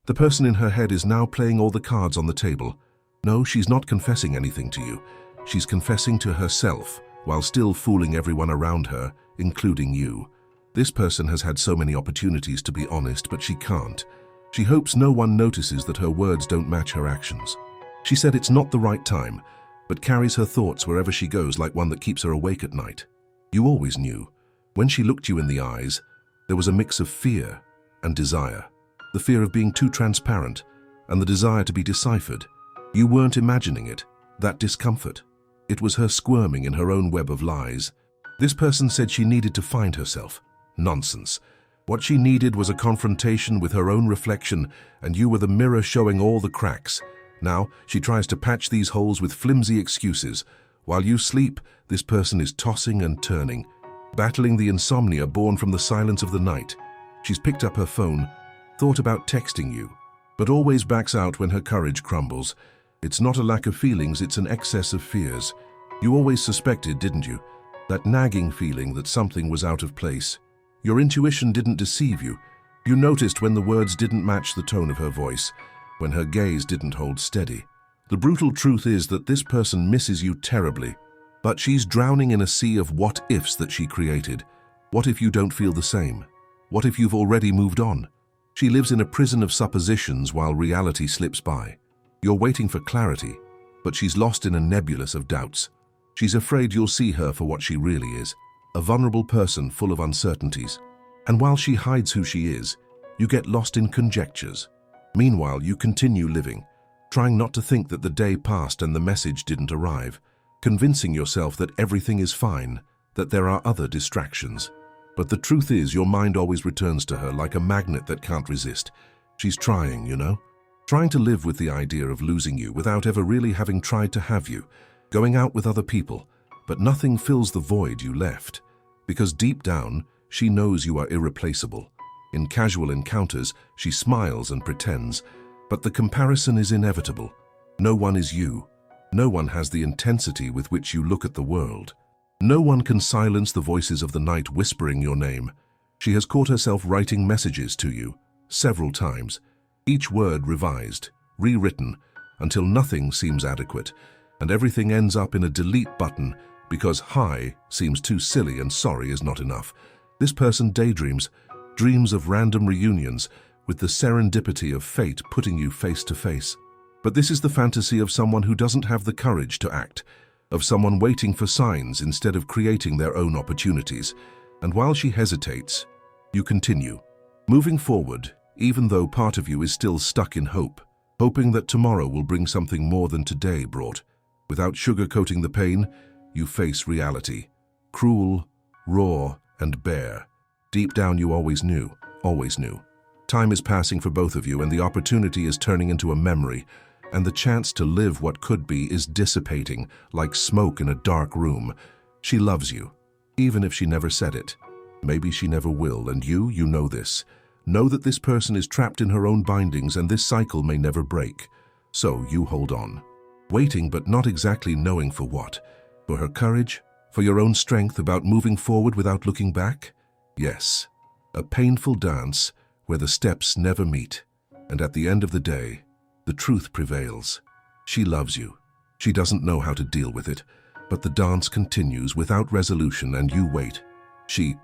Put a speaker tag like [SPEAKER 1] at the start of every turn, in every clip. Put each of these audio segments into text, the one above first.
[SPEAKER 1] The person in her head is now playing all the cards on the table. No, she's not confessing anything to you. She's confessing to herself, while still fooling everyone around her, including you. This person has had so many opportunities to be honest, but she can't. She hopes no one notices that her words don't match her actions. She said it's not the right time, but carries her thoughts wherever she goes like one that keeps her awake at night. You always knew. When she looked you in the eyes, there was a mix of fear and desire. The fear of being too transparent and the desire to be deciphered. You weren't imagining it, that discomfort. It was her squirming in her own web of lies. This person said she needed to find herself. Nonsense. What she needed was a confrontation with her own reflection, and you were the mirror showing all the cracks. Now, she tries to patch these holes with flimsy excuses. While you sleep, this person is tossing and turning, battling the insomnia born from the silence of the night. She's picked up her phone, thought about texting you, but always backs out when her courage crumbles. It's not a lack of feelings, it's an excess of fears. You always suspected, didn't you? That nagging feeling that something was out of place. Your intuition didn't deceive you. You noticed when the words didn't match the tone of her voice, when her gaze didn't hold steady. The brutal truth is that this person misses you terribly, but she's drowning in a sea of what-ifs that she created. What if you don't feel the same? What if you've already moved on? She lives in a prison of suppositions while reality slips by. You're waiting for clarity, but she's lost in a nebulous of doubts. She's afraid you'll see her for what she really is, a vulnerable person full of uncertainties. And while she hides who she is, you get lost in conjectures. Meanwhile, you continue living, trying not to think that the day passed and the message didn't arrive, convincing yourself that everything is fine, that there are other distractions. But the truth is, your mind always returns to her like a magnet that can't resist. She's trying, you know? Trying to live with the idea of losing you without ever really having tried to have you, going out with other people, but nothing fills the void you left. Because deep down, she knows you are irreplaceable. In casual encounters, she smiles and pretends, but the comparison is inevitable. No one is you. No one has the intensity with which you look at the world. No one can silence the voices of the night whispering your name. She has caught herself writing messages to you, several times, each word revised, rewritten, until nothing seems adequate, and everything ends up in a delete button because hi seems too silly and sorry is not enough. This person daydreams, dreams of random reunions, with the serendipity of fate putting you face to face. But this is the fantasy of someone who doesn't have the courage to act, of someone waiting for signs instead of creating their own opportunities. And while she hesitates, you continue, moving forward, even though part of you is still stuck in hope, hoping that tomorrow will bring something more than today brought. Without sugarcoating the pain, you face reality. Cruel, raw, and bare. Deep down you always knew, always knew. Time is passing for both of you and the opportunity is turning into a memory, and the chance to live what could be is dissipating like smoke in a dark room. She loves you, even if she never said it. Maybe she never will, and you know this. Know that this person is trapped in her own bindings and this cycle may never break. So you hold on. Waiting but not exactly knowing for what. For her courage? For your own strength about moving forward without looking back? Yes. A painful dance where the steps never meet. And at the end of the day, the truth prevails. She loves you. She doesn't know how to deal with it, but the dance continues without resolution and you wait. She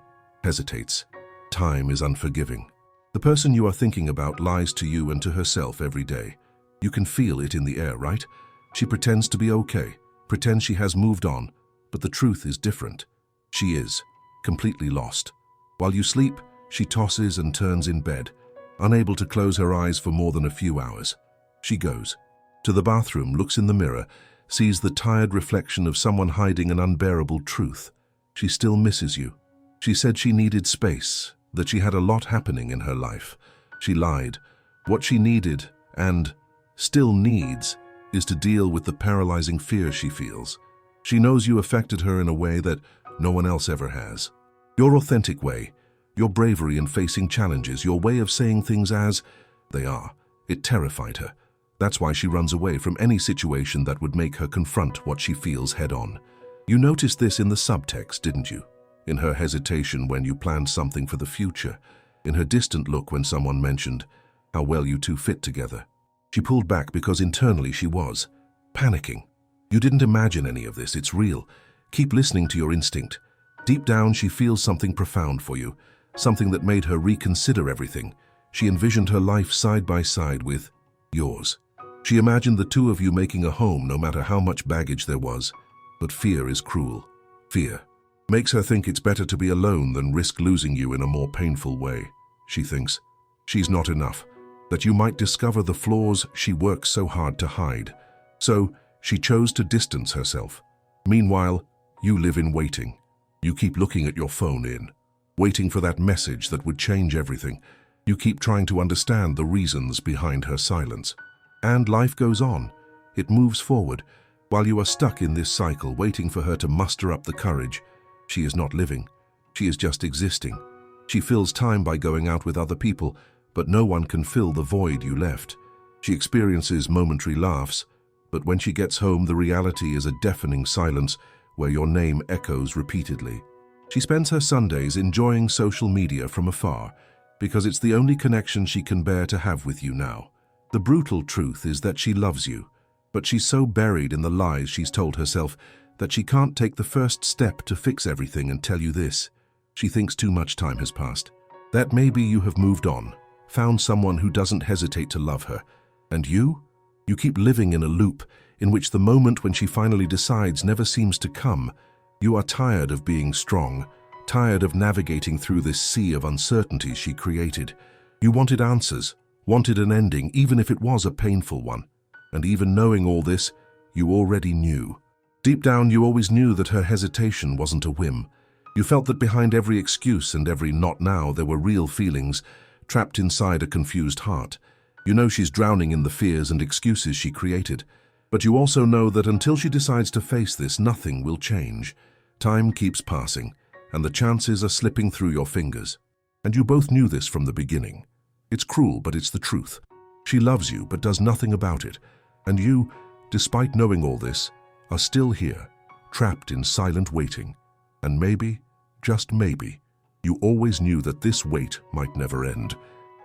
[SPEAKER 1] hesitates. Time is unforgiving. The person you are thinking about lies to you and to herself every day. You can feel it in the air, right? She pretends to be okay, pretends she has moved on, but the truth is different. She is, completely lost. While you sleep, she tosses and turns in bed, unable to close her eyes for more than a few hours. She goes to the bathroom, looks in the mirror, sees the tired reflection of someone hiding an unbearable truth. She still misses you. She said she needed space, that she had a lot happening in her life. She lied. What she needed, and still needs, is to deal with the paralyzing fear she feels. She knows you affected her in a way that no one else ever has. Your authentic way, your bravery in facing challenges, your way of saying things as they are. It terrified her. That's why she runs away from any situation that would make her confront what she feels head-on. You noticed this in the subtext, didn't you? In her hesitation when you planned something for the future, in her distant look when someone mentioned, how well you two fit together. She pulled back because internally she was panicking. You didn't imagine any of this, it's real. Keep listening to your instinct. Deep down, she feels something profound for you, something that made her reconsider everything. She envisioned her life side by side with yours. She imagined the two of you making a home no matter how much baggage there was. But fear is cruel. Fear makes her think it's better to be alone than risk losing you in a more painful way. She thinks she's not enough, that you might discover the flaws she works so hard to hide. So she chose to distance herself. Meanwhile, you live in waiting. You keep looking at your phone waiting for that message that would change everything. You keep trying to understand the reasons behind her silence. And life goes on. It moves forward. While you are stuck in this cycle, waiting for her to muster up the courage, she is not living. She is just existing. She fills time by going out with other people, but no one can fill the void you left. She experiences momentary laughs, but when she gets home, the reality is a deafening silence where your name echoes repeatedly. She spends her Sundays enjoying social media from afar because it's the only connection she can bear to have with you now. The brutal truth is that she loves you, but she's so buried in the lies she's told herself that she can't take the first step to fix everything and tell you this. She thinks too much time has passed. That maybe you have moved on, found someone who doesn't hesitate to love her. And you? You keep living in a loop in which the moment when she finally decides never seems to come. You are tired of being strong, tired of navigating through this sea of uncertainty she created. You wanted answers, wanted an ending, even if it was a painful one. And even knowing all this, you already knew. Deep down, you always knew that her hesitation wasn't a whim. You felt that behind every excuse and every not now, there were real feelings trapped inside a confused heart. You know she's drowning in the fears and excuses she created. But you also know that until she decides to face this, nothing will change. Time keeps passing, and the chances are slipping through your fingers. And you both knew this from the beginning. It's cruel, but it's the truth. She loves you, but does nothing about it. And you, despite knowing all this, are still here, trapped in silent waiting. And maybe, just maybe, you always knew that this wait might never end.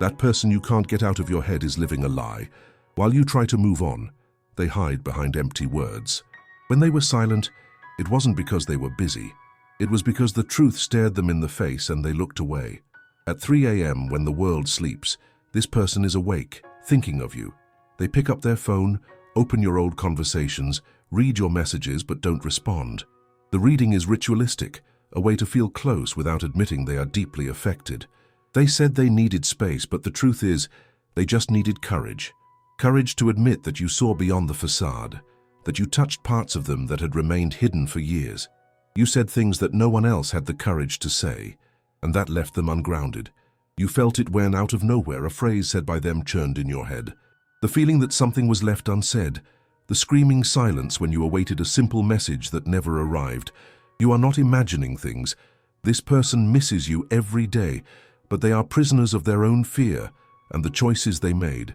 [SPEAKER 1] That person you can't get out of your head is living a lie. While you try to move on, they hide behind empty words. When they were silent, it wasn't because they were busy. It was because the truth stared them in the face and they looked away. At 3 a.m., when the world sleeps, this person is awake, thinking of you. They pick up their phone, open your old conversations, read your messages but don't respond. The reading is ritualistic, a way to feel close without admitting they are deeply affected. They said they needed space, but the truth is, they just needed courage. Courage to admit that you saw beyond the facade, that you touched parts of them that had remained hidden for years. You said things that no one else had the courage to say, and that left them ungrounded. You felt it when, out of nowhere, a phrase said by them churned in your head. The feeling that something was left unsaid, the screaming silence when you awaited a simple message that never arrived. You are not imagining things. This person misses you every day, but they are prisoners of their own fear and the choices they made.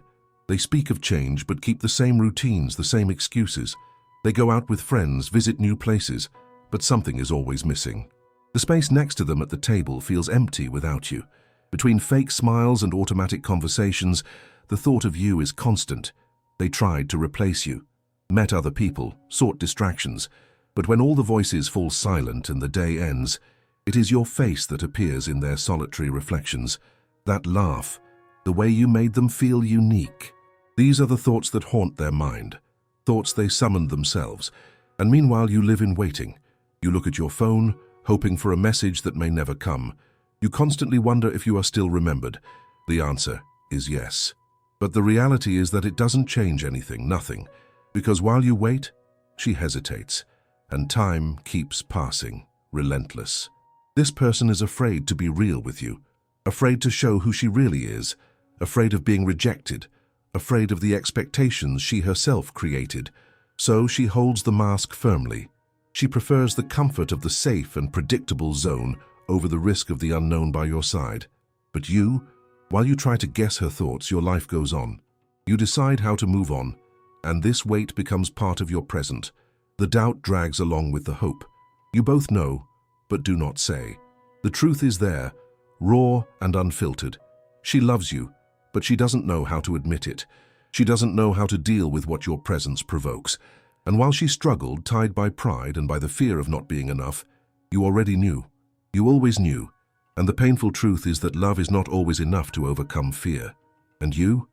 [SPEAKER 1] They speak of change but keep the same routines, the same excuses. They go out with friends, visit new places, but something is always missing. The space next to them at the table feels empty without you. Between fake smiles and automatic conversations, the thought of you is constant. They tried to replace you, met other people, sought distractions, but when all the voices fall silent and the day ends, it is your face that appears in their solitary reflections. That laugh, the way you made them feel unique. These are the thoughts that haunt their mind, thoughts they summoned themselves. And meanwhile you live in waiting. You look at your phone, hoping for a message that may never come. You constantly wonder if you are still remembered. The answer is yes. But the reality is that it doesn't change anything, nothing. Because while you wait, she hesitates, and time keeps passing, relentless. This person is afraid to be real with you, afraid to show who she really is, afraid of being rejected, afraid of the expectations she herself created. So she holds the mask firmly. She prefers the comfort of the safe and predictable zone over the risk of the unknown by your side. But you, while you try to guess her thoughts, your life goes on. You decide how to move on, and this wait becomes part of your present. The doubt drags along with the hope. You both know, but do not say. The truth is there, raw and unfiltered. She loves you, but she doesn't know how to admit it. She doesn't know how to deal with what your presence provokes. And while she struggled, tied by pride and by the fear of not being enough, you already knew. You always knew. And the painful truth is that love is not always enough to overcome fear. And you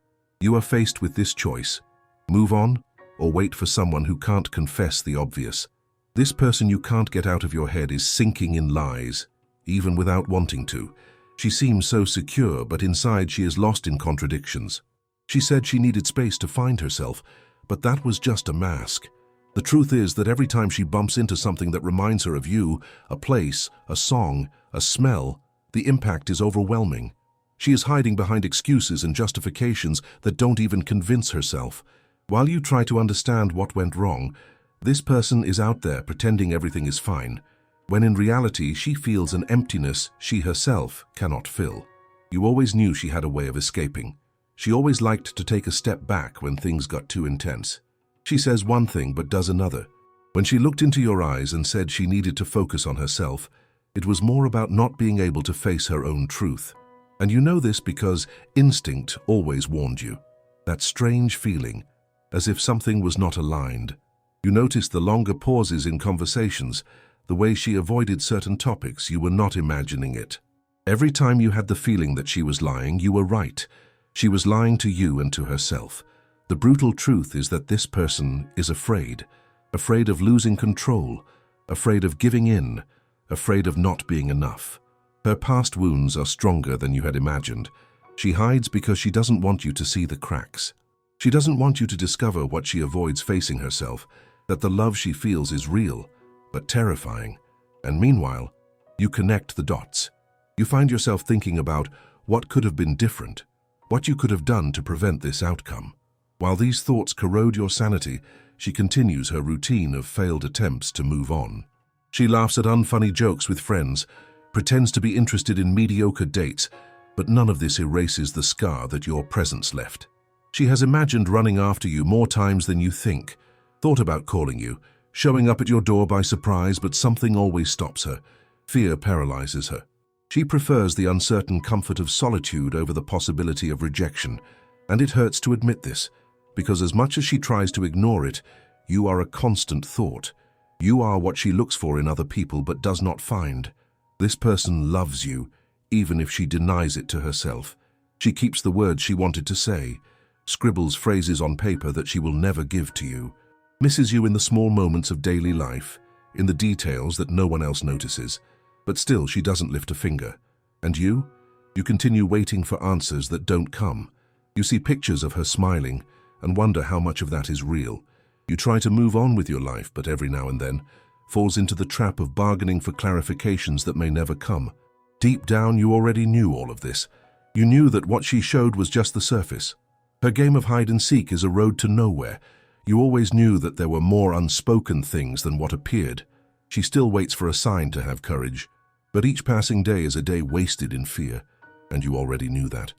[SPEAKER 1] are faced with this choice. Move on, or wait for someone who can't confess the obvious. This person you can't get out of your head is sinking in lies, even without wanting to. She seems so secure, but inside she is lost in contradictions. She said she needed space to find herself, but that was just a mask. The truth is that every time she bumps into something that reminds her of you, a place, a song, a smell, the impact is overwhelming. She is hiding behind excuses and justifications that don't even convince herself. While you try to understand what went wrong, this person is out there pretending everything is fine, when in reality she feels an emptiness she herself cannot fill. You always knew she had a way of escaping. She always liked to take a step back when things got too intense. She says one thing but does another. When she looked into your eyes and said she needed to focus on herself, it was more about not being able to face her own truth. And you know this because instinct always warned you. That strange feeling, as if something was not aligned. You noticed the longer pauses in conversations, the way she avoided certain topics. You were not imagining it. Every time you had the feeling that she was lying, you were right. She was lying to you and to herself. The brutal truth is that this person is afraid of losing control, afraid of giving in, afraid of not being enough. Her past wounds are stronger than you had imagined. She hides because she doesn't want you to see the cracks. She doesn't want you to discover what she avoids facing herself, that the love she feels is real, but terrifying. And meanwhile, you connect the dots. You find yourself thinking about what could have been different, what you could have done to prevent this outcome. While these thoughts corrode your sanity, she continues her routine of failed attempts to move on. She laughs at unfunny jokes with friends, pretends to be interested in mediocre dates, but none of this erases the scar that your presence left. She has imagined running after you more times than you think, thought about calling you, showing up at your door by surprise, but something always stops her. Fear paralyzes her. She prefers the uncertain comfort of solitude over the possibility of rejection, and it hurts to admit this, because as much as she tries to ignore it, you are a constant thought. You are what she looks for in other people but does not find. This person loves you, even if she denies it to herself. She keeps the words she wanted to say, scribbles phrases on paper that she will never give to you, misses you in the small moments of daily life, in the details that no one else notices. But still, she doesn't lift a finger. And you continue waiting for answers that don't come. You see pictures of her smiling and wonder how much of that is real. You try to move on with your life, but every now and then falls into the trap of bargaining for clarifications that may never come. Deep down, you already knew all of this. You knew that what she showed was just the surface. Her game of hide and seek is a road to nowhere. You always knew that there were more unspoken things than what appeared. She still waits for a sign to have courage, but each passing day is a day wasted in fear, and you already knew that.